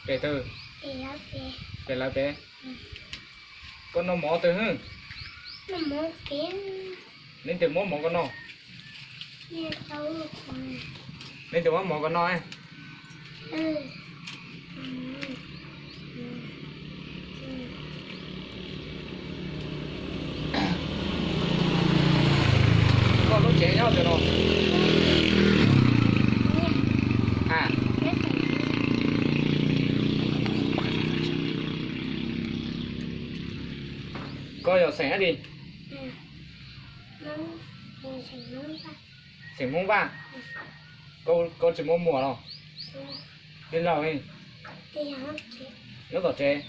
Kể từ. Kể là bé. Con nó mỏ từ hư. Nó mỏ kiến. Nên từ mỏ con nó. Nghe đâu rồi. Nên từ mỏ con nó ấy. Con nó chế nhau từ nó. À. Coi giờ xẻ đi. Xẻ mông vàng. Cô chỉ mua mùa đâu. Tên nào đi. Nhớ tỏ chế.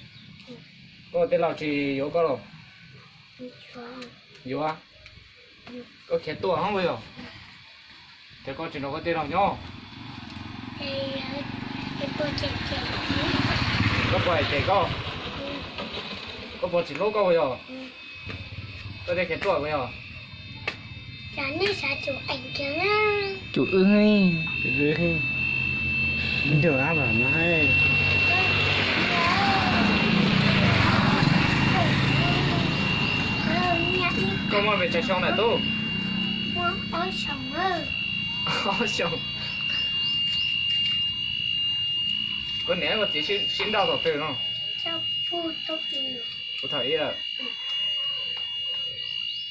Cô tên nào chỉ yếu có đâu. Yếu à? Có khét tuổi không bây giờ? Thế con chỉ nó có tên nào nhó? Có phải trẻ có? Có phải chỉ lỗ có bây giờ? Có thể khét tuổi bây giờ? Chán đi xả chụp ảnh kìa. Chủ ơi. Mình chờ áp vào nó hay. Con mà về chạy xong này tu. Ôi sống ơi. Ôi xong. Con ném mà chỉ xin đau thọc từ nó. Sao phu tốt nhiều. Cô thấy là.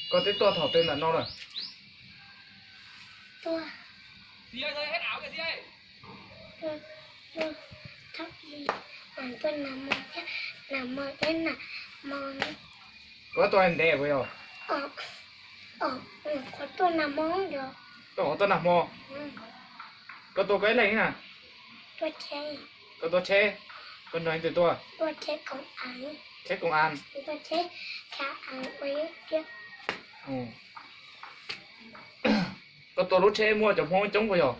Con tới to thọc tên là nó rồi. Tôi. Gì ơi, hết ảo kìa gì ơi. Tôi thấp gì. Tôi nằm mơ đến là mơ. Có tôi anh đẹp bây giờ. Có tôi nằm mơ được. Tôi nằm mơ. Có tôi cái này nè. Tôi chơi. Có tôi chế. Con nói từ tôi. Tôi chơi công án. Chế công an. Tôi chơi khá án với kia. Có tôi lúc chế mua chồng hôn chống bây giờ.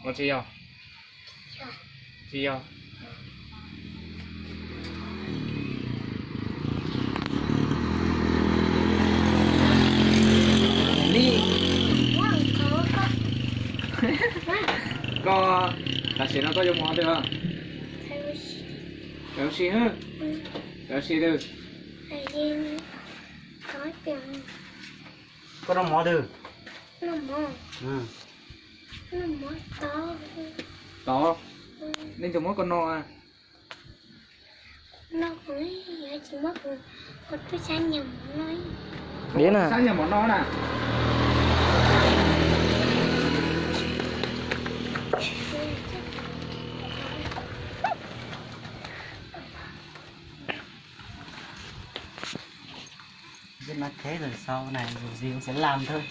Nó chi không? Chi không? Đi. Có là sẽ nó có dùng món được không? Kéo xì hả? Kéo xì được. Có tiền. Có nó mỏ được. Nó mỏ. Nó mỏ to. To. Nên chồng món con no à? Nó cũng chỉ mất một cái xa nhầm nói. Đến à? Sao nhà món no nè? Biết nói thế rồi sau này dù gì cũng sẽ làm thôi.